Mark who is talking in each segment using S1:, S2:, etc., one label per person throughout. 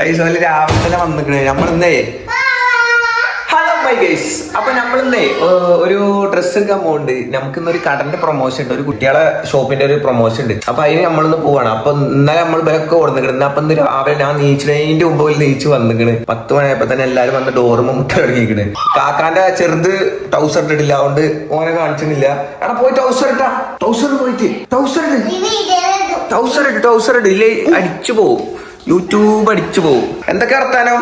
S1: രാവിലെ തന്നെ വന്നിക്കണേ നമ്മളിന്നേ. Hello my guys, അപ്പൊ നമ്മളിന്നേ ഒരു ഡ്രസ്സ് എടുക്കാൻ പോകുന്നുണ്ട്. നമുക്കിന്നൊരു കടന്റെ പ്രൊമോഷൻ ഉണ്ട്, ഒരു കുട്ടികളെ ഷോപ്പിന്റെ ഒരു പ്രൊമോഷൻ ഉണ്ട്. അപ്പൊ അതിന് നമ്മളിന്ന് പോവാണ്. അപ്പൊ ഇന്നലെ നമ്മൾ ഇവരൊക്കെ ഓർന്നിക്കണ്. അപ്പൊ ഇന്ന് രാവിലെ ഞാൻ നീച്ചിനതിന്റെ മുമ്പ് നീച്ച് വന്നിക്കണ്. 10 മണിയായപ്പോ തന്നെ എല്ലാരും വന്ന് ഡോറുമ്പോ മുട്ട തുടങ്ങിക്കണ്. കാക്കാന്റെ ചെറുത് ടൗസർ ഇട്ടിട്ടില്ല, അതുകൊണ്ട് ഓനെ കാണിച്ചിട്ടില്ല. എടാ പോയി ടൗസർ ഇട്ടാ, ടൗസർ പോയിട്ട് ടൗസർ ഇട്ട് ഇല്ലേ അടിച്ചു പോവും, യൂട്യൂബ് അടിച്ചു പോവും. എന്തൊക്കെ വർത്താനോ?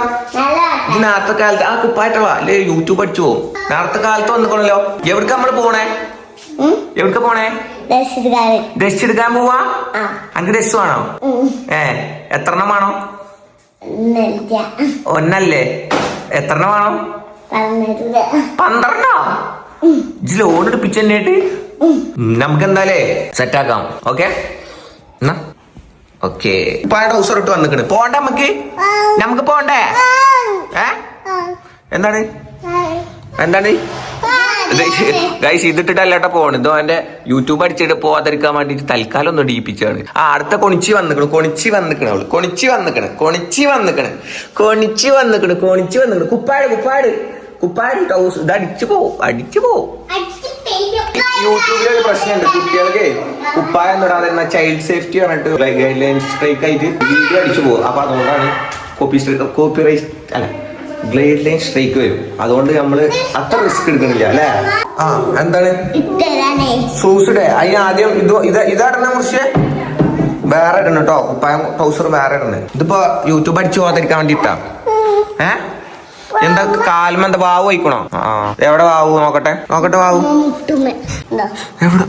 S1: ഇത് നേരത്തെ കാലത്ത് ആ കുപ്പായിട്ടവാ അല്ലേ യൂട്യൂബ് അടിച്ചു പോവും. നേരത്തെ കാലത്ത് വന്നിക്കണല്ലോ. എവിടക്ക നമ്മള് പോണേ? എവിടക്ക പോണേ? ഡ്രസ് എടുക്കാൻ പോവാ. അനക്ക് ഡ്രസ് വേണോ? എത്രണ്ണം വേണോ? ഒന്നല്ലേ? എത്രണ്ണം വേണോ? 12. ഇജ് ലോൺ എടുപ്പിച്ചെന്നായിട്ട് നമുക്ക് എന്തായാലേ സെറ്റാക്കാം. ഓക്കെ എന്നാ ഓക്കെ. ടൗസർ ഇട്ട് വന്നിക്കണ്. പോണ്ടേ നമുക്ക് പോണ്ടേ? എന്താണ് ഗൈസ് ഇതിട്ടിട്ടല്ലേട്ടാ പോണ്. ഇതോ എന്റെ യൂട്യൂബ് അടിച്ചിട്ട് പോവാതിരിക്കാൻ വേണ്ടിട്ട് തൽക്കാലം ഒന്ന് ഇടിപ്പിച്ചാണ്. അടുത്ത കൊണിച്ചി വന്നിക്കണ് അവള്. കൊണിച്ചി വന്നിക്കണ്. കുപ്പാട് ടൗസ് ഇത് അടിച്ചു പോവും. യൂട്യൂബിലൊരു പ്രശ്നമുണ്ട്, കുട്ടികൾക്ക് കുപ്പായം തൊടാതെ ചൈൽഡ് സേഫ്റ്റി പറഞ്ഞിട്ട് ഗൈഡ് ലൈൻ സ്ട്രൈക്ക് ആയിട്ട് വീഡിയോ അടിച്ചു പോകും. അപ്പൊ അതുകൊണ്ടാണ് കോപ്പിറൈറ്റ് അല്ല ഗൈഡ് ലൈൻ സ്ട്രൈക്ക് വരും. അതുകൊണ്ട് നമ്മള് അത്ര റിസ്ക് എടുക്കണില്ല അല്ലേ? എന്താണ് ഷൂസിടെ അതിന് ആദ്യം ഇതാടണ മുറിച്ച് വേറെ ഇടണം കേട്ടോ. കുപ്പായം ടൗസർ വേറെ ഇടണം. ഇതിപ്പോ യൂട്യൂബ് അടിച്ചു പോകാതിരിക്കാൻ വേണ്ടിട്ടാ. എന്താ കാലം എന്താ വാവ് വയ്ക്കണോ? എവിടെ വാവു? നോക്കട്ടെ വാവു എവിടെ?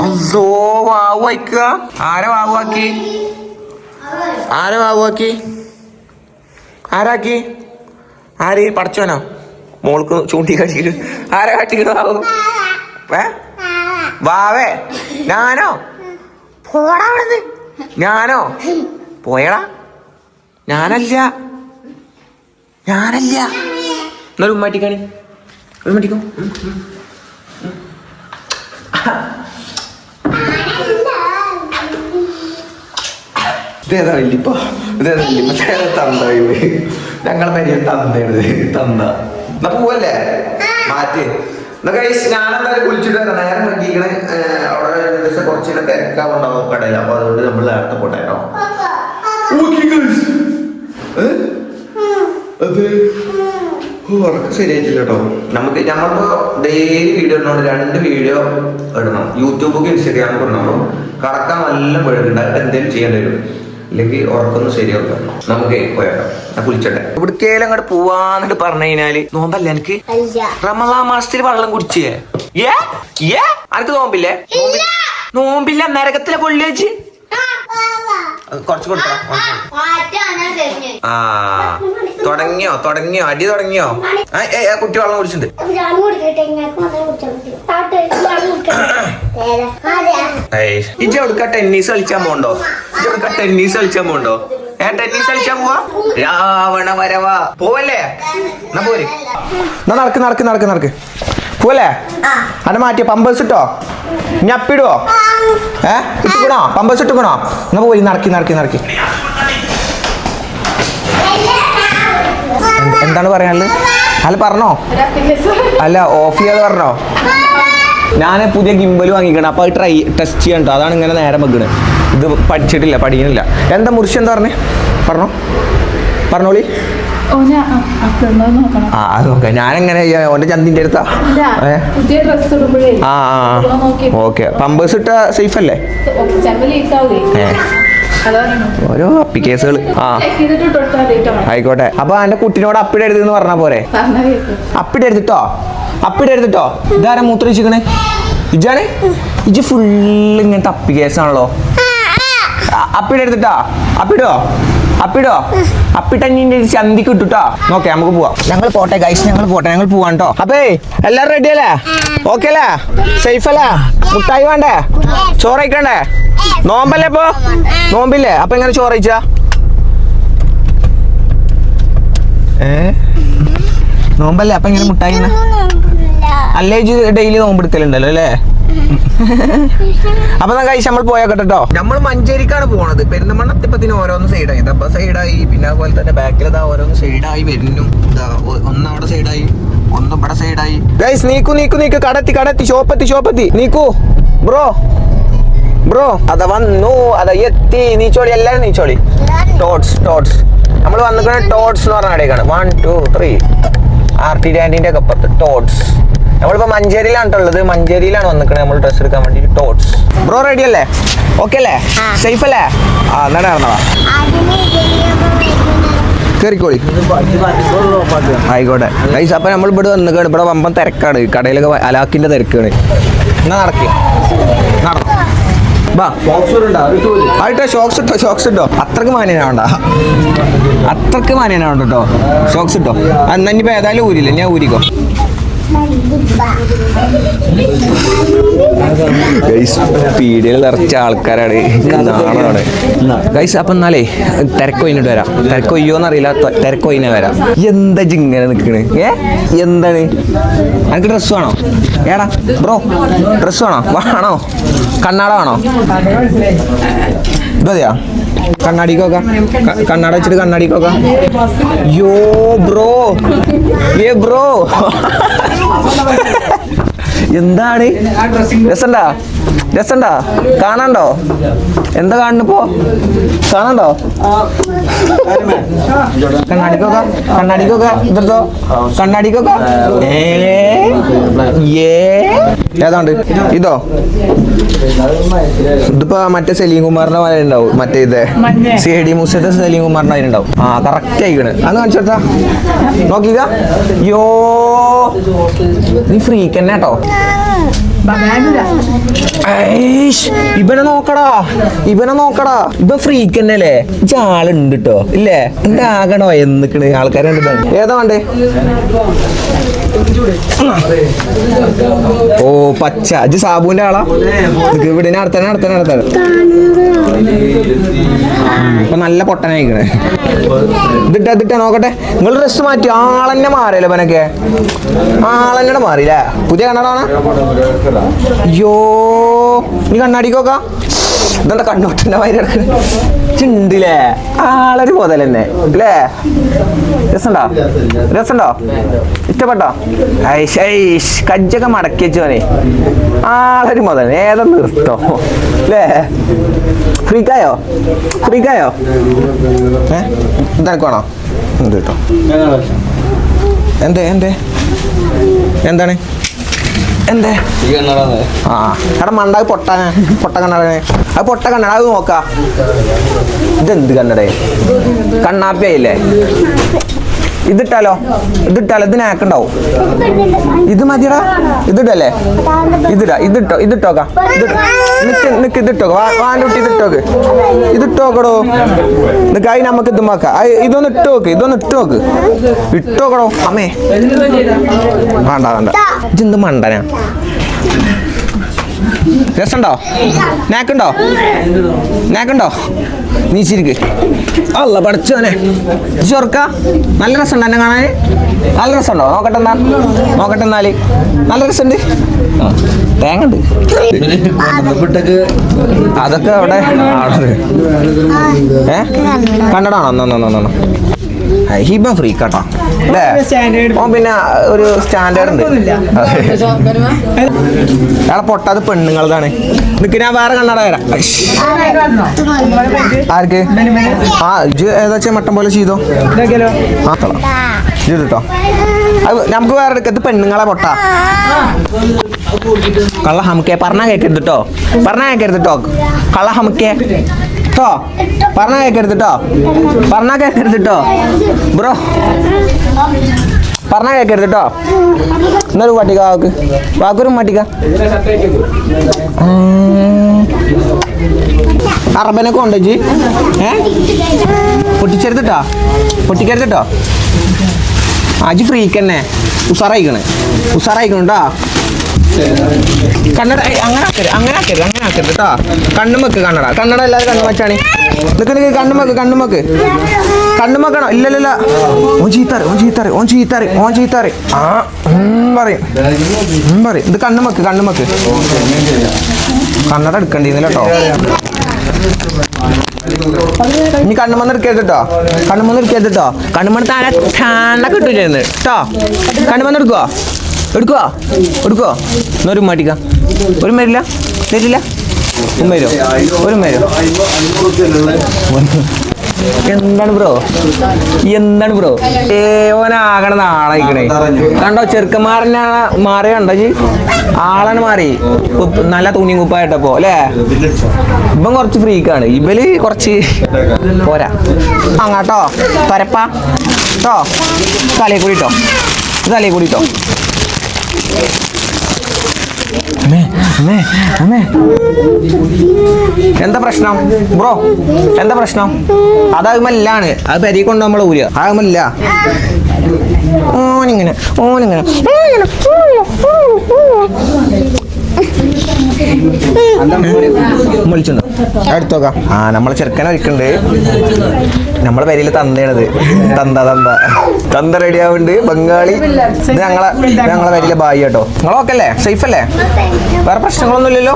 S1: അതോ വാവ് വയ്ക്കുക. ആരെ വാവുവാക്കി? ആര് പടച്ചോനോ? മോൾക്ക് ചൂണ്ടി കാട്ടിട്ട് ആരെ കാട്ടിക്കണ വാവു? വാവേ ഞാനോ? പോടാ ഞാനോ? പോയടാ. ഞാനല്ല എന്നാലും ഉമ്മാറ്റിക്കാണി. ഉമ്മാറ്റിക്കോ. ഇതേതാ വല്ലിപ്പ തന്ത. ഞങ്ങളെ പരിചയം തന്ന എന്നാ പോവല്ലേ മാറ്റി. എന്നാ കഴിച്ച് ഞാനെന്തായാലും കുളിച്ചിട്ട് വരാം. നേരം വൈകിക്കണേ. അവിടെ കുറച്ച് തിരക്കാവുണ്ടാവും കടയിൽ. അപ്പൊ അതുകൊണ്ട് നമ്മൾ നേരത്തെ പോട്ടേട്ടോ. അത് ഉറക്കം ശരിയായിട്ടില്ല കേട്ടോ. നമ്മളിപ്പോ ഡെയിലി വീഡിയോ ഇടണോണ്ട് 2 വീഡിയോ ഇടണം. യൂട്യൂബൊക്കെ ഇൻസ്റ്റാഗ്രാമൊക്കെ ഇടണം. കടക്കാൻ നല്ല മുഴുകുണ്ട്. അതൊക്കെ എന്തെങ്കിലും ചെയ്യേണ്ടി വരും, ഇല്ലെങ്കിൽ ഉറക്കൊന്നും ശരിയാവും. നമുക്ക് പോയേക്കാം. ഞാൻ കുളിച്ചട്ടെ. ഇവിടേക്കേലും അങ്ങോട്ട് പോവാന്നിട്ട് പറഞ്ഞു കഴിഞ്ഞാല് നോമ്പല്ല എനിക്ക്. റമളാൻ മാസത്തിൽ വെള്ളം കുടിച്ചേ അനക്ക് നോമ്പില്ലേ? നോമ്പില്ല നരകത്തിലെ പൊള്ളിയേച്ച് കുറച്ച് കൊടുത്തോ. തുടങ്ങിയോ അടി തുടങ്ങിയോ? കുട്ടി വെള്ളം കുടിച്ചിട്ടുണ്ട്. ഇജ്ജ് എവിടുക്ക ടെന്നീസ് കളിച്ചാൻ പോണ്ടോ? ടെന്നീസ് കളിച്ചാൻ പോവാ? രാവണ വരവാ പോവല്ലേ? എന്നാ പോര്. നടക്ക് പോവല്ലേ? അന്നെ മാറ്റിയ പമ്പേഴ്സ് ഇട്ടോ? ഇനി അപ്പിടുവോ? ഇട്ടുക്കണോ? പമ്പേഴ്സ് ഇട്ടുക്കണോ? എന്നാ പോയി നടക്കി. എന്താണ് പറയാനുള്ളത്? അല്ല പറഞ്ഞോ. അല്ല ഓഫ് ചെയ്യാതെ പറഞ്ഞോ. ഞാൻ പുതിയ ഗിംബൽ വാങ്ങിക്കണം. അപ്പൊ അത് ടെസ്റ്റ് ചെയ്യാൻ കേട്ടോ. അതാണ് ഇങ്ങനെ നേരം വെക്കണ്. ഇത് പഠിക്കണില്ല. എന്താ മുറിച്ച് എന്താ പറഞ്ഞോളി. അത് നോക്കാം. ഞാനെങ്ങനെ ഓന്റെ ചന്തിന്റെ അടുത്താ? ഓക്കെ. പമ്പേഴ്സ് ഇട്ട സേഫ് അല്ലേ? ഓരോ അപ്പിക്കേസുകൾ. ആയിക്കോട്ടെ. അപ്പൊ എന്റെ കുട്ടിനോട് അപ്പിടരുതെന്ന് പറഞ്ഞാ പോരെ? അപ്പിടരുതിട്ടോ. ഇതാരാ മൂത്രയിച്ചിക്കണേ? ഇജാണ്? ഇജ് ഫുള്ള് ഇങ്ങനത്തെ അപ്പിക്കേസാണല്ലോ. അപ്പിടരുതിട്ടോ. അപ്പിട്ടഞ്ഞിന്റെ ചന്തിക്ക് ഇട്ടുട്ടോ. നോക്കെ നമുക്ക് പോവാം. ഞങ്ങൾ പോട്ടെ ഗൈസ്, ഞങ്ങൾ പോവാൻ കേട്ടോ. അപ്പേ എല്ലാരും റെഡി അല്ലേ? ഓക്കെ അല്ലേ? സേഫ് അല്ലേ? മുട്ടായി വേണ്ടേ? ചോറ് കഴിക്കണ്ടേ? നോമ്പല്ലേ? ഇപ്പൊ നോമ്പില്ലേ? അപ്പൊ എങ്ങനെ ചോറ് കഴിച്ചാ? നോമ്പല്ലേ? അപ്പൊ എങ്ങനെ മുട്ടായി? അല്ലേ ഡെയിലി നോമ്പെടുക്കലുണ്ടല്ലോ അല്ലേ? അപ്പൊ കഴിച്ച് നമ്മൾ പോയോക്കട്ടോ. നമ്മൾ മഞ്ചേരിക്കാണ് പോണത്. പെരിന്തൽമണ്ണ എത്തിയപ്പത്തിന് ഓരോന്ന് സൈഡായി. ഇതപ്പോ സൈഡായി, പിന്നെ അതുപോലെ തന്നെ ബാക്കിൽ ഓരോന്ന് സൈഡായി വരുന്നു. ഒന്ന് അവിടെ സൈഡായി, ഒന്ന് ഇവിടെ സൈഡായി. ഗൈസ് നീക്കു കടത്തി ഷോപ്പെത്തി നീക്കു ബ്രോ അത വന്നു, അത എത്തി. നീച്ചോളി, എല്ലാരും നീച്ചോളി. ടോട്സ് നമ്മൾ വന്നിക്കണ ടോട്സ് എന്ന് പറഞ്ഞ കടയിലാണ്. 1 2 3 RT ഡാൻഡിന്റെ ഒക്കെ അപ്പുറത്ത് ടോട്സ്. നമ്മളിപ്പോ മഞ്ചേരിയിലാണ് മഞ്ചേരിയിലാണ് വന്നിക്കണേ നമ്മൾ ഡ്രസ് എടുക്കാൻ വേണ്ടി. ടോട്സ്. ബ്രോ റെഡി അല്ലേ? ഓക്കെ അല്ലേ? സേഫ് അല്ലേ? നടന്നവാ കേറിക്കോളി. ആയിക്കോട്ടെ ഗൈസ്. അപ്പൊ നമ്മൾ ഇവിടെ വന്നിക്കാണ്. ഇവിടെ വമ്പൻ തിരക്കാണ്, കടയിലൊക്കെ അലാക്കിന്റെ തിരക്കാണ്. എന്നാ നടക്കി നടന്നു ഷോക്സ് ഇട്ടോ. അത്രക്ക് മാന്യനാവണ്ട കേട്ടോ. ഷോക്സ് ഇട്ടോ. എന്നാ ഇനിയിപ്പോ ഏതായാലും ഊരില്ല, ഞാൻ ഊരിക്കോ. പീടിയിൽ നിറച്ച ആൾക്കാരാണ്, നാളാണ് ഗൈസ്. അപ്പൊ എന്നാലേ തിരക്കൊയിനിട്ട് വരാം. തിരക്കൊയ്യോന്ന് അറിയില്ല, തിരക്കൊയിനെ വരാം. എന്താ ഇങ്ങനെ നിക്കണ്? എന്താണ്? എനിക്ക് ഡ്രസ് വേണോ? ഏടാ ബ്രോ, ഡ്രസ് വേണോ? കണ്ണാട വേണോ? ഇതതെയാ? കണ്ണാടിക്കൊക്കെ കണ്ണാട വെച്ചിട്ട് കണ്ണാടിക്കൊക്കെ. യോ ബ്രോ എന്താണ്? രസണ്ടാ? കാണാണ്ടോ? എന്താ കാണുന്നിപ്പോ? കാണാണ്ടോ? കണ്ണാടിക്കൊക്കെ ഇതോ കണ്ണാടിക്കൊക്കെ. ഏതാണ്ട് ഇതോ? ഇതിപ്പോ മറ്റേ സലീം കുമാറിന്റെ പോലെ ഉണ്ടാവും. മറ്റേ ഇത് CID മൂസത്തെ സലീം കുമാറിന്റെ അതിലുണ്ടാവും. കറക്റ്റ് ആയിക്കണ്. അന്ന് കാണിച്ചോട്ടാ, നോക്കിക്ക. യോ നീ ഫ്രീക്ക് തന്നെ കേട്ടോ. ഇവനെ നോക്കടാ. ഇവൻ ഫ്രീക്ക് തന്നെ അല്ലേ? ആളുണ്ട് കേട്ടോ ഇല്ലേ? എന്റെ ആകണോ എന്നിക്കണ് ആൾക്കാരെ. ഏതാ വേണ്ടേ? ഓ പച്ച. ഇത് സാബുവിന്റെ ആളാ. ഇവിടെ നടത്താൻ ഇപ്പൊ നല്ല പൊട്ടനായിക്കണേ. ഇതിട്ടാ നോക്കട്ടെ. നിങ്ങൾ ഡ്രസ് മാറ്റി ആളെന്നെ മാറിയല്ലോ. ഇവനൊക്കെ ആളെന്നെ മാറിയില്ലേ? പുതിയ കണ്ണടാണ്. അയ്യോ നീ കണ്ണാടിക്കൊക്ക. ഇതെന്താ കണ്ണോട്ടന്റെ മാതിരി കിടക്കണ ചിണ്ടില്ലേ? ആളൊരു മുതലെന്നെ അല്ലേ? രസണ്ടോ? ഇഷ്ടപ്പെട്ടോ? കജ്ജൊക്കെ മടക്കി വെച്ചോനെ. ആളൊരു മുതൽ. ഏതാ നിർത്തോ അല്ലേ? ഫ്രീക്കായോ? ഇതാക്കണോ? കേട്ടോ. എന്താണ് എടാ മണ്ട പൊട്ട കണ്ണടനെ. അത് പൊട്ട കണ്ണട. അത് നോക്കാ. ഇതെന്ത് കണ്ണടേ? കണ്ണാപ്പിയായില്ലേ? ഇതിട്ടാലോ? ഇത് നാക്കുണ്ടാവും. ഇത് മതിയടാ. ഇതിടല്ലേ? ഇതിട്ടോക്ക. ഇതിട്ടോക്ക. വാൻഡുട്ടി ഇതിട്ടോക്കടോ. നിക്കായി നമുക്ക് ഇതുമാക്കാം. ഇതൊന്ന് ഇട്ടോക്ക്. ഇട്ടോക്കടോ അമ്മേ. വേണ്ട ഇതെന്ത് മണ്ടനാ? രസമുണ്ടോ? നാക്കുണ്ടോ? നീ ചിരിക്ക്. അല്ല പഠിച്ചോനെ ചൊർക്ക. നല്ല രസമുണ്ട് എന്നെ കാണാൻ. നല്ല രസമുണ്ടോ? നോക്കട്ടെ എന്നാല്. നല്ല രസമുണ്ട്. തേങ്ങണ്ട് അതൊക്കെ അവിടെ. കണ്ടടാണോ? ഹിബ ഫ്രീ കേട്ടോ അല്ലേ? പിന്നെ ഒരു സ്റ്റാൻഡേർഡ് ഉണ്ട്. അയാളെ പൊട്ടാത് പെണ്ണുങ്ങളതാണ്. നിക്ക് ഞാൻ വേറെ കണ്ണട വരാം. ആർക്ക്? ഇജ് ഏതാച്ചാ മട്ടം പോലെ ചെയ്തോ. കേട്ടോ നമുക്ക് വേറെ എടുക്കത്ത് പെണ്ണുങ്ങളെ പൊട്ടാ. കള്ള ഹംക്കെ പറഞ്ഞാ കേക്കരുത് കേട്ടോ. കള്ള ഹംക്കെ കേട്ടോ. പറഞ്ഞാ കേക്കരുത് കേട്ടോ ബ്രോ. പറഞ്ഞാ കേക്കരുത് കേട്ടോ. എന്നൊരു പട്ടിക വാക്കൊരു പട്ടിക. അറബനെ കൊണ്ടേജ് പൊട്ടിക്കരുത് കേട്ടോ. ആജ് ഫ്രീക്ക് തന്നെ. ഉസാറായിക്കണ കേട്ടോ. കണ്ണട അങ്ങനെ ആക്കരുത്. ആക്കരുത് കേട്ടോ. കണ്ണുമക്ക് കണ്ണട എല്ലാവരും കണ്ണു വെച്ചാണ്. നിനക്ക് കണ്ണുമക്ക് കണ്ണുമക്കണോ? ഇല്ലല്ല, ഓൻ ചീത്താറി ആ പറയും. ഇത് കണ്ണുമക്ക് കണ്ണട എടുക്കണ്ടിരുന്നില്ല കേട്ടോ. ഇനി കണ്ണുമന്ന് എടുക്കരുത് കേട്ടോ. കണ്ണുമന്ന് താഴെ ചാണൊക്കെ ഇട്ടിരുന്നു കേട്ടോ. കണ്ണുമന്ന് എടുക്കുവോ എന്നൊരു മാറ്റിക്ക. ഒരു മരില്ല തരില്ല. ഒരു മരോ എന്താണ് ബ്രോ ഓനാകണ നാളായിക്കണേ. കണ്ടോ ചെറുക്കന്മാരനെ മാറി കണ്ടോ ജി? ആളാണ് മാറി. നല്ല തുണിയും കുപ്പായിട്ടപ്പോ അല്ലേ? ഇപ്പം കുറച്ച് ഫ്രീക്കാണ്. ഇവല് കുറച്ച് പോരാ. അങ്ങാട്ടോ പരപ്പാ കേട്ടോ. തലയിൽ കൂടിട്ടോ. എന്താ പ്രശ്നം ബ്രോ? അതാകുമല്ലാണ്. അത് പെരി കൊണ്ട് നമ്മളെ ഊര് ആകുമല്ല. ഓനിങ്ങനെ വിളിച്ചോ അടുത്തോക്കാം. നമ്മളെ ചെറുക്കനെ വിളിക്കണ്ട്. നമ്മളെ പേരില് തന്തയാണത്. തന്ത റെഡി ആവുന്നുണ്ട്. ബംഗാളി. ഇത് ഞങ്ങളെ പേരിലെ ബായി കേട്ടോ. നിങ്ങളൊക്കെ അല്ലേ? സേഫ് അല്ലേ? വേറെ പ്രശ്നങ്ങളൊന്നും ഇല്ലല്ലോ?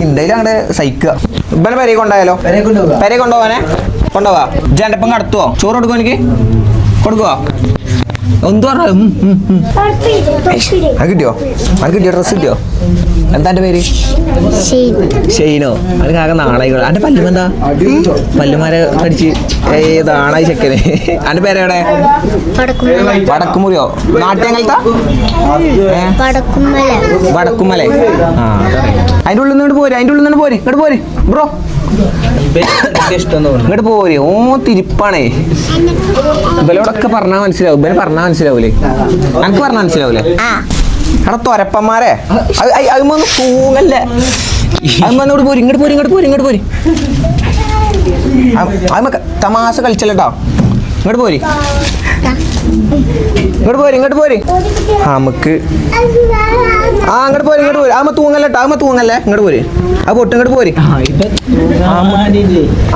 S1: ഇന്ത്യയിൽ അങ്ങോട്ട് സഹിക്കുക. ഇവനെ പെരയെ കൊണ്ടായാലോ? പെരയെ കൊണ്ടുപോവാ. ജാൻഡപ്പം കടത്തുവോ? ചോറ് കൊടുക്കുമോ? എനിക്ക് കൊടുക്കുവോ? എന്തു പറഞ്ഞു? അത് കിട്ടിയോ? ഡ്രസ് കിട്ടിയോ? എന്താ എന്റെ പേര്? ഷെയ്നോ? അത് കാക്ക നാളായിക്കോട്ടെ. അന്റെ പല്ലുമെന്താ? പല്ലുമാരെ കടിച്ച് ഏതാണായി ചെക്കന്. അന്റെ പേരെവിടെ? വടക്കുമുറിയോ? നാട്യങ്ങൾത്താ? വടക്കുമല. അതിന്റെ ഉള്ളിൽ നിന്ന് പോര്. ഇങ്ങോട്ട് പോര് ബ്രോ. ഇങ്ങോട്ട് പോര്. ഓ തിരിപ്പാണേ. ഇവലോടൊക്കെ പറഞ്ഞാൽ മനസ്സിലാവൂലേ? എനിക്ക് പറഞ്ഞാൽ മനസ്സിലാവൂലേ? അവിടെ തൊരപ്പന്മാരെ അതുമൊന്ന് തൂങ്ങല്ലേ. അതുമോട് പോരി. ഇങ്ങോട്ട് പോരി. അത് തമാശ കളിച്ചല്ലോ. ഇങ്ങോട്ട് പോരി. നമുക്ക് അങ്ങോട്ട് പോരി. ആമ തൂങ്ങല്ലേ. ഇങ്ങോട്ട് പോരി. അത് പൊട്ട്. ഇങ്ങോട്ട് പോരി.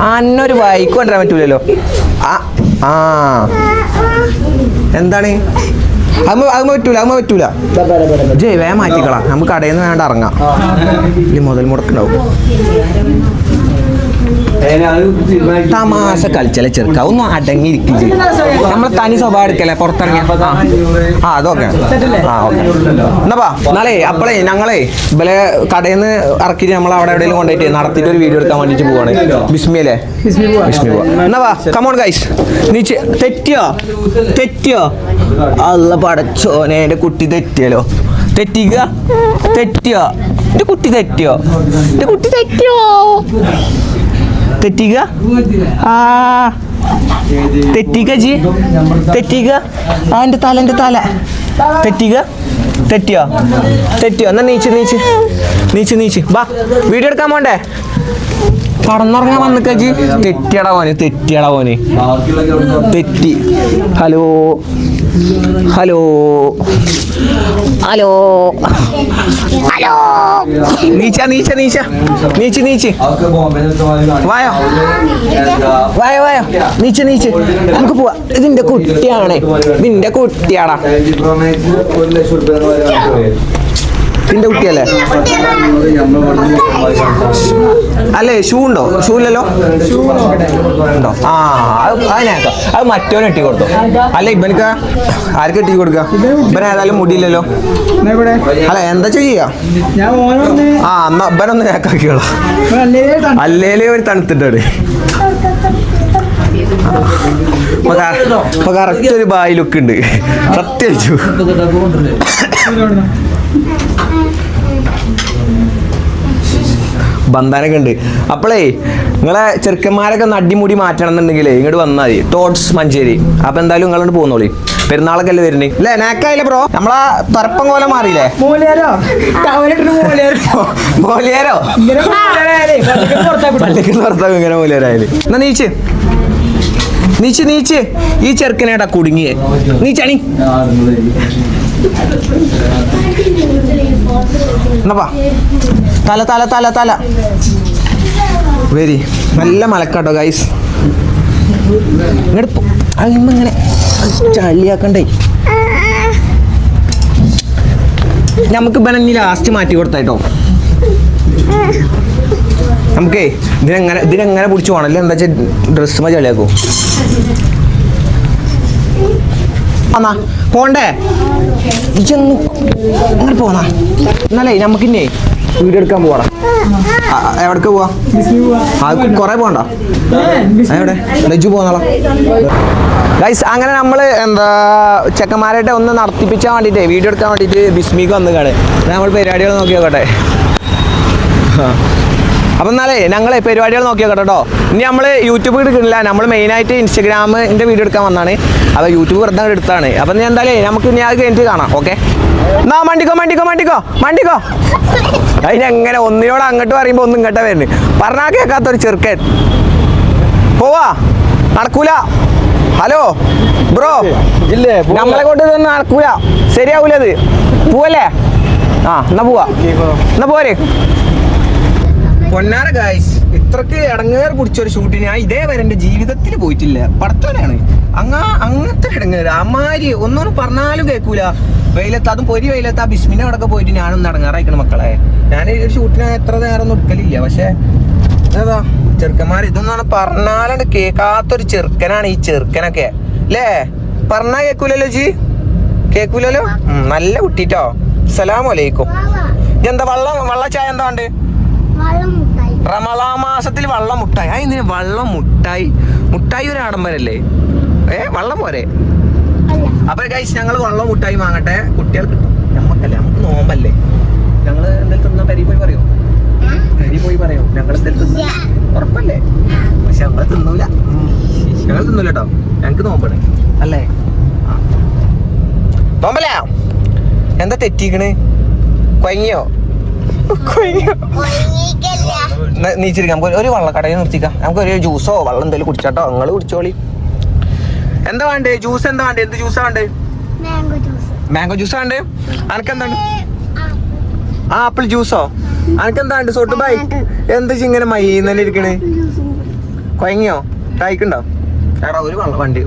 S1: അന്നൊരു ബൈക്ക് കൊണ്ടുവരാൻ പറ്റൂലല്ലോ. എന്താണ്? അത് പറ്റൂല. ജയ് വേഗം മാറ്റിക്കളാം. നമുക്ക് കടയിൽ നിന്ന് വേണ്ട ഇറങ്ങാം. മുതൽ മുടക്കുണ്ടാവും. തമാശ കളിച്ചല്ലേ ചെറുക്ക. ഒന്നും അടങ്ങിയിരിക്കും. നമ്മളെ തനി സ്വഭാവം എടുക്കല്ലേ പുറത്തിറങ്ങിയ. അതൊക്കെ എന്നാ നാളെ അപ്പളേ ഞങ്ങളെ ഇവലെ കടയിൽ നിന്ന് ഇറക്കിട്ട് നമ്മൾ അവിടെ എവിടെയെങ്കിലും കൊണ്ടുപോയിട്ട് നടത്തിയിട്ട് ഒരു വീഡിയോ എടുക്കാൻ വേണ്ടിട്ട് പോവാണ്. ബിസ്മിയല്ലേ? ബിസ്മി പോവാ. എന്നാ വാ കമോൺ ഗൈസ്. നീച്ച് തെറ്റിയോ? അല്ല പടച്ചോനെ, എന്റെ കുട്ടി തെറ്റിയോ? എന്റെ കുട്ടി തെറ്റിയോ? തെറ്റിക എന്റെ തല തെറ്റിയോ? എന്നാ നീച്ച് വാ വീഡിയോ എടുക്കാൻ പോണ്ടേ? കടന്നുറങ്ങാൻ വന്നിക്കജി. തെറ്റിയടാ പോന്. തെറ്റി. ഹലോ നീച്ച വായോ നീച്ച് നമുക്ക് പോവാ. ഇതിന്റെ കുട്ടിയാടാ. നിന്റെ കുട്ടിയല്ലേ? അല്ലേ ഷൂ ഉണ്ടോ? ഷൂ ഇല്ലല്ലോ. ഉണ്ടോ? അതിനേക്കാം. അത് മറ്റോനെ ഇട്ടി കൊടുത്തോ? അല്ല ഇവനക്ക് ആർക്ക് ഇട്ടി കൊടുക്ക? ഇവനെ ഏതായാലും മുടിയില്ലല്ലോ. അല്ല എന്താ ചെയ്യാ? എന്നാ ഇവനൊന്ന് നേക്കാക്കിയോളാം. അല്ലേലേ ഒരു തണുത്തിട്ടാണ്. ഇപ്പൊ കറക്റ്റ് ഒരു ബായി ലുക്ക് ഉണ്ട്. സത്യച്ചു ബന്ധാനൊക്കെ ഉണ്ട്. അപ്പോളേ നിങ്ങളെ ചെറുക്കന്മാരൊക്കെ ഒന്ന് അടിമുടി മാറ്റണം എന്നുണ്ടെങ്കിലേ ഇങ്ങോട്ട് വന്നാൽ മതി. ടോട്സ് മഞ്ചേരി. അപ്പൊ എന്തായാലും നിങ്ങളോട് പോകുന്നോളി. പെരുന്നാളൊക്കെ അല്ലേ വരുന്നേ? അല്ലേ നാക്കായില്ലേ ബ്രോ? നമ്മളാ തുറപ്പം കോലം മാറിയില്ലേ? മോലിയാരോ പള്ളിക്ക് പുറത്താക്കും ഇങ്ങനെ മോലിയാരായാലും. എന്നാ നീച്ച് ഈ ചെറുക്കനേട്ടാ കുടുങ്ങിയേ. നീച്ചണി എന്നപ്പാ തല തല തല തല വരി നല്ല മലക്കാട്ടോ ഗൈസ്. ഇങ്ങോട്ട് ഇങ്ങനെ ചളിയാക്കണ്ടേ. നമുക്ക് ഇപ്പം ഇനി ലാസ്റ്റ് മാറ്റി കൊടുത്തായിട്ടോ. നമുക്കേ ഇതിനെങ്ങനെ പിടിച്ചു പോകണല്ലേ, എന്താ വെച്ചാൽ ഡ്രസ്സുമ്മ ചളിയാക്കും. പോന്നാ പോണ്ടേ ഇജൊന്ന് അങ്ങനെ പോന്നാ. എന്നാലേ നമുക്കിന്നേ വീഡിയോ എടുക്കാൻ പോവാ. എവിടേക്ക് പോവാ? കൊറേ പോകണ്ട. എവിടെ ലജ്ജു പോന്നോളാം ഗൈസ്. അങ്ങനെ നമ്മൾ എന്താ ചെക്കന്മാരായിട്ട് ഒന്ന് നടത്തിപ്പിച്ചാൻ വേണ്ടിയിട്ട് വീഡിയോ എടുക്കാൻ വേണ്ടിയിട്ട് ബിസ്മിക്ക് വന്ന് കാണേ. നമ്മൾ പരിപാടികൾ നോക്കി നോക്കട്ടെ. അപ്പം എന്നാലേ ഞങ്ങളെ പരിപാടികൾ നോക്കി നോക്കട്ടെ കേട്ടോ. ഇനി നമ്മൾ യൂട്യൂബ് എടുക്കുന്നില്ല, നമ്മൾ മെയിനായിട്ട് ഇൻസ്റ്റഗ്രാമിൻ്റെ വീഡിയോ എടുക്കാൻ വന്നതാണ്. അപ്പോൾ യൂട്യൂബ് വെറുതെ എടുത്താണ്. അപ്പം ഞാൻ എന്തായാലും നമുക്ക് ഇനി അത് കഴിഞ്ഞിട്ട് കാണാം. ഓക്കെ എന്നാ മണ്ടിക്കോ മണ്ടിക്കോ മണ്ടിക്കോ മണ്ടിക്കോ. അതിനെങ്ങനെ ഒന്നിനോട് അങ്ങോട്ട് പറയുമ്പോൾ ഒന്നും ഇങ്ങോട്ടാ വരുന്നത്. പറഞ്ഞാൽ കേൾക്കാത്തൊരു ചെറുക്കൻ. പോവാ നടക്കൂല. ഹലോ ബ്രോ ഇല്ലേ, നമ്മളെ കൊണ്ട് ഇതൊന്നും നടക്കൂല, ശരിയാവൂലത്. പോവല്ലേ? ആ എന്നാ പോവാ, എന്നാ പോരെ. പൊന്നാര ഗായ്സ്, ഇത്രക്ക് ഇടങ്ങേറ് പിടിച്ചൊരു ഷൂട്ടിന് ഞാൻ ഇതേവരെ എൻ്റെ ജീവിതത്തിൽ പോയിട്ടില്ല. പടത്തോനാണ് അങ്ങനത്തെ ഇടങ്ങേറ്. അമ്മാരി ഒന്നും പറഞ്ഞാലും കേൾക്കൂല. വെയിലത്ത്, അതും പൊരി വെയിലത്ത് ആ ബിസ്മിൻ്റെ അവിടെയൊക്കെ പോയിട്ട് ഞാനൊന്ന് ഇടങ്ങാറായിക്കണം മക്കളെ. ഞാൻ ഒരു ഷൂട്ടിന് എത്ര നേരം ഒന്നും എടുക്കലില്ല. പക്ഷെ ഏതാ ചെറുക്കന്മാർ ഇതൊന്നാണ് പറഞ്ഞാലും കേൾക്കാത്തൊരു ചെറുക്കനാണ് ഈ ചെറുക്കനൊക്കെ അല്ലേ. പറഞ്ഞാ കേൾക്കൂലല്ലോ ജി, കേൾക്കൂലല്ലോ. നല്ല കുട്ടിട്ടോ. അസ്സലാമു അലൈക്കും. എന്താ വെള്ള ചായ എന്താ ഉണ്ട്? റമളാൻ മാസത്തിൽ വള്ളം മുട്ടായി. ആ എന്തിനാ വള്ളം മുട്ടായി? മുട്ടായി ഒരു ആഡംബരല്ലേ? വള്ളം പോരെ? അപ്പൊ ഗൈസ് ഞങ്ങൾ വള്ളം മുട്ടായി വാങ്ങട്ടെ. കുട്ടികൾ കിട്ടും, നമ്മക്കല്ലേ, നമുക്ക് നോമ്പല്ലേ. ഞങ്ങള് എന്തെങ്കിലും തിന്നാ പരി പോയി പറയോ? പരി പോയി പറയോ ഞങ്ങൾ എന്തെങ്കിലും തിന്ന? ഉറപ്പല്ലേ? പക്ഷെ ഞങ്ങള് തിന്നൂല, ഞങ്ങൾ തിന്നൂല കേട്ടോ. ഞങ്ങക്ക് നോമ്പണേ അല്ലേ? നോമ്പല്ലേ? എന്താ തെറ്റിക്കണ്? കൊയങ്ങിയോ? നീച്ചിരിക്കാം. നമുക്ക് ഒരു വള്ളക്കടയിൽ നിർത്തിക്കാം. നമുക്ക് ഒരു ജ്യൂസോ വെള്ളം എന്തെങ്കിലും കുടിച്ചാട്ടോ. നിങ്ങൾ കുടിച്ചോളി. എന്താ വേണ്ടേ? ജ്യൂസ് എന്താ വേണ്ടേ? എന്ത് ജ്യൂസാ വേണ്ടേ? മാംഗോ ജ്യൂസാ വേണ്ടേ? അനക്കെന്താണ്? ആപ്പിൾ ജ്യൂസോ? അനക്കെന്താ ഉണ്ട്? സോട്ട് ബൈ എന്താ ഇങ്ങനെ മൈന്നല്ലേ ഇരിക്കണേ? കൊയങ്ങിയോ? കഴിക്കണ്ടോ? എടാ ഒരു വണ്ടി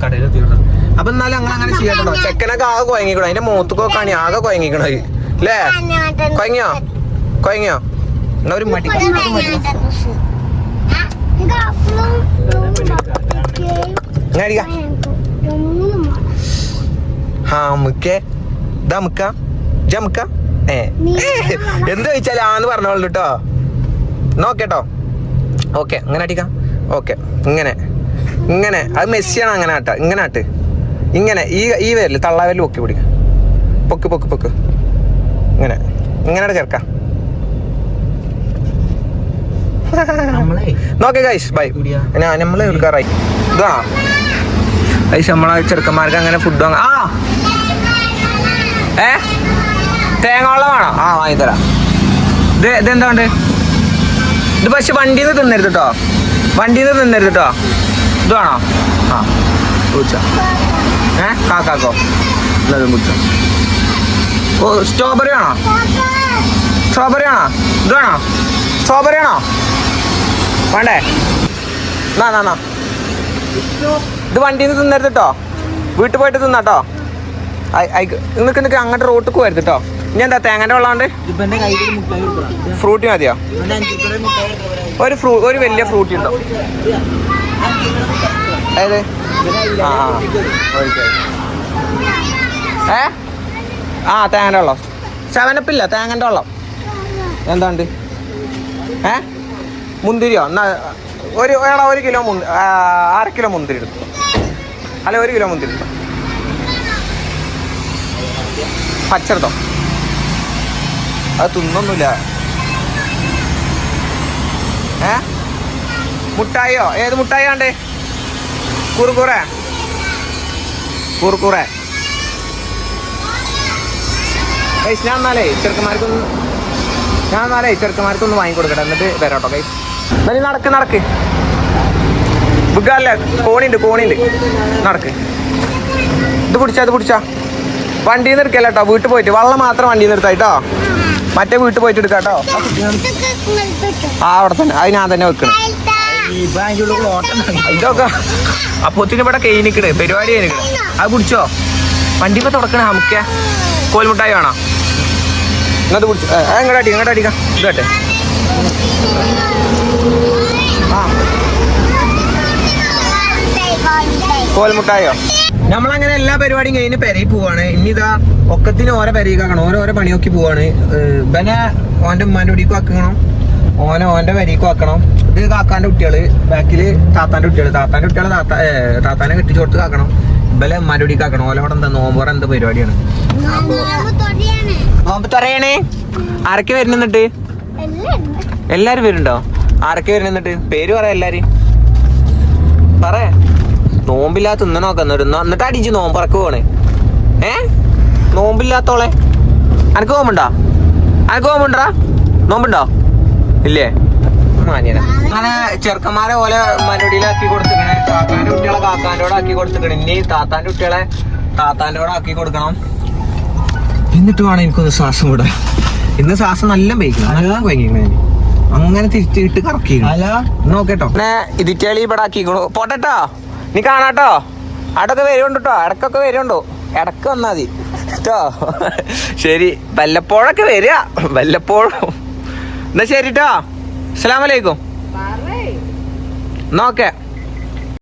S1: കടയിൽ എത്തിയിട്ടോ. അപ്പൊ എന്നാലും അങ്ങനെ ചെയ്യാട്ടോ. ചെക്കനൊക്കെ ആകെ കൊയങ്ങിക്കണോ. അതിന്റെ മൂത്തുക്കൊക്കെ ആകെ കൊയങ്ങിക്കണോ അല്ലേ? കൊയങ്ങിയോ? കൊയങ്ങിയോ? എന്നാ ഒരു മടി എന്ത് ചോദിച്ചാലും ആന്ന് പറഞ്ഞോളൂ കേട്ടോ. നോക്കേട്ടോ. ഓക്കെ ഇങ്ങനെ അടിക്കാം. ഓക്കെ ഇങ്ങനെ ഇങ്ങനെ. അത് മെസ്സിയാണ് അങ്ങനെ ആട്ട. ഇങ്ങനെ ആട്ട്. ഇങ്ങനെ ഈ വരല് തള്ളാവരല് പൊക്കി പിടിക്കാം. പൊക്ക് പൊക്ക് പൊക്ക്. ഇങ്ങനെ ഇങ്ങനെ ചേർക്കാം. നോക്കെ ഗൈസ് ബൈ. നമ്മള് എടുക്കാറായി. ഇതാണോ ഗൈസ് നമ്മളെ ചെറുക്കന്മാർക്ക് അങ്ങനെ ഫുഡ് വാങ്ങാം. തേങ്ങ വെള്ളം വേണോ? വാങ്ങിത്തരാം. ഇതെന്താ ഉണ്ട്? ഇത് പക്ഷെ വണ്ടിയിൽ നിന്ന് തിന്നരുത് കേട്ടോ. വണ്ടിയിൽ നിന്ന് തിന്നരുത് കേട്ടോ. ഇത് വേണോ? കുടിച്ചോ. കാക്കാക്കോ എന്നതും കുടിച്ചോ. സ്ട്രോബെറി ആണോ? സ്ട്രോബെറി ആണോ? ഇത് വേണോ? സ്ട്രോബെറി ആണോ? വേണ്ടേ? നാ ഇത് വണ്ടിയിൽ നിന്ന് തിന്നരുത് കേട്ടോ. വീട്ടിൽ പോയിട്ട് തിന്നാട്ടോ. നിനക്ക് അങ്ങോട്ട് റോട്ടിൽ പോകരുത് കേട്ടോ. ഇനി എന്താ തേങ്ങൻ്റെ വെള്ളമുണ്ട്? ഫ്രൂട്ടി മതിയോ? ഒരു വലിയ ഫ്രൂട്ടി ഉണ്ടോ? ഏത്? തേങ്ങൻ്റെ വെള്ളം. 7up ഇല്ല, തേങ്ങൻ്റെ വെള്ളം. എന്താണ്ട്? മുന്തിരിയോ? എന്നാ ഒരു കിലോ 1/2 കിലോ മുന്തിരി എടുത്തു. അല്ല 1 കിലോ മുന്തിരി എടുത്തോ. പച്ചെടുത്തോ. അത് തിന്നൊന്നുമില്ല. മുട്ടായിയോ? ഏത് മുട്ടായി ആണ്ടേ? കുറുക്കുറേ? കുറുക്കുറേ ഞാൻ എന്നാലേ ചെറുക്കന്മാർക്കൊന്ന് വാങ്ങിക്കൊടുക്കട്ടെ. എന്നിട്ട് വരാട്ടോ കൈ. എന്നാലും നടക്ക് ബുക്കല്ലേ? കോണിണ്ട് നടക്ക്. ഇത് പിടിച്ചാ വണ്ടിയിൽ നിന്ന് എടുക്കല്ലോ കേട്ടോ, വീട്ടിൽ പോയിട്ട് വെള്ളം മാത്രം വണ്ടിയിൽ നിന്ന് എടുത്തായിട്ടോ. മറ്റേ വീട്ടിൽ പോയിട്ട് എടുക്കാം കേട്ടോ. ആ അവിടെ തന്നെ, അത് ഞാൻ തന്നെ വെക്കണം. ഇതൊക്കെ അപ്പോത്തിന് ഇവിടെ കഴിഞ്ഞിക്കണ്, പരിപാടി കഴിഞ്ഞിക്കണ്. അത് കുടിച്ചോ? വണ്ടി ഇപ്പൊ തുടക്കണേ. നമുക്ക് കോൽമുട്ടായി വേണോ? ഇങ്ങോട്ട് കുടിച്ചോ. ഇങ്ങോട്ട് അടിക്കാം. ഇതട്ടെ. ആ കോൽമുട്ടായോ? നമ്മളങ്ങനെ എല്ലാ പരിപാടിയും കഴിഞ്ഞ് പെരയിൽ പോവാണ്. ഇനി ഇതാ ഒക്കത്തിന് ഓരോ പെരയിക്കാക്കണം, ഓരോ പണിയൊക്കെ പോവാണ്. ഇവനെ ഓൻ്റെ ഉമ്മാൻ്റെ കുടിക്കും ആക്കണം, ഓൻ്റെ പെരയ്ക്കും ആക്കണം. ഇത് കാക്കാൻ്റെ കുട്ടികള്, ബാക്കില് താത്താൻ്റെ കുട്ടികള്. താത്താനെ കെട്ടിച്ചു കൊടുത്ത് കാക്കണം. ഇവലെ ഉമ്മാൻ്റെ കുടിക്ക് ആക്കണം. ഓലോടെ എന്താ നോമ്പറ എന്താ പരിപാടിയാണ്. നോമ്പ് തുറയണേ. ആരൊക്കെ വരുന്നിട്ട്? എല്ലാരും വരുന്നുണ്ടോ? ആരൊക്കെ വരുന്നിട്ട്? പേര് പറയാ എല്ലാരും. പറയാ. നോമ്പില്ലാത്ത എന്നിട്ട് അടിച്ച് നോമ്പറക്ക് പോണേ. നോമ്പില്ലാത്തോളെ അനക്ക് നോമ്പുണ്ടോ? നോമ്പുണ്ടോ? ഇല്ലേ? മാന്യന അങ്ങനെ ചെറുക്കന്മാരെ പോലെ മനുടിയിലാക്കി കൊടുത്തിക്കണേ. കാക്കാന്റെ കുട്ടികളെ കാക്കാൻ്റെ ആക്കി കൊടുത്തിക്കണേ. ഇനി താത്താന്റെ കുട്ടികളെ താത്താൻ്റെ ആക്കി കൊടുക്കണം. എന്നിട്ട് വേണം എനിക്കൊന്ന് ശ്വാസം വിടാൻ. ഇന്ന് ശ്വാസം നല്ല വൈകിക്കണം, നല്ല വൈകിക്കണേ. അങ്ങനെ തിരിച്ചിട്ട് കറക്കിക്കണം. നോക്കേട്ടോ. പിന്നെ ഇതിറ്റേളി ഇവിടെ ആക്കിക്കണു. പോട്ടെട്ടോ, നീ കാണാട്ടോ. അടൊക്കെ വരുന്നുണ്ട് കേട്ടോ, ഇടക്കൊക്കെ വരുന്നുണ്ടോ? ഇടക്ക് വന്നാൽ മതി കേട്ടോ. ശരി, വല്ലപ്പോഴൊക്കെ വരിക, വല്ലപ്പോഴും. എന്നാ ശരി കേട്ടോ. അസ്സലാമു അലൈക്കും. നോക്കേ.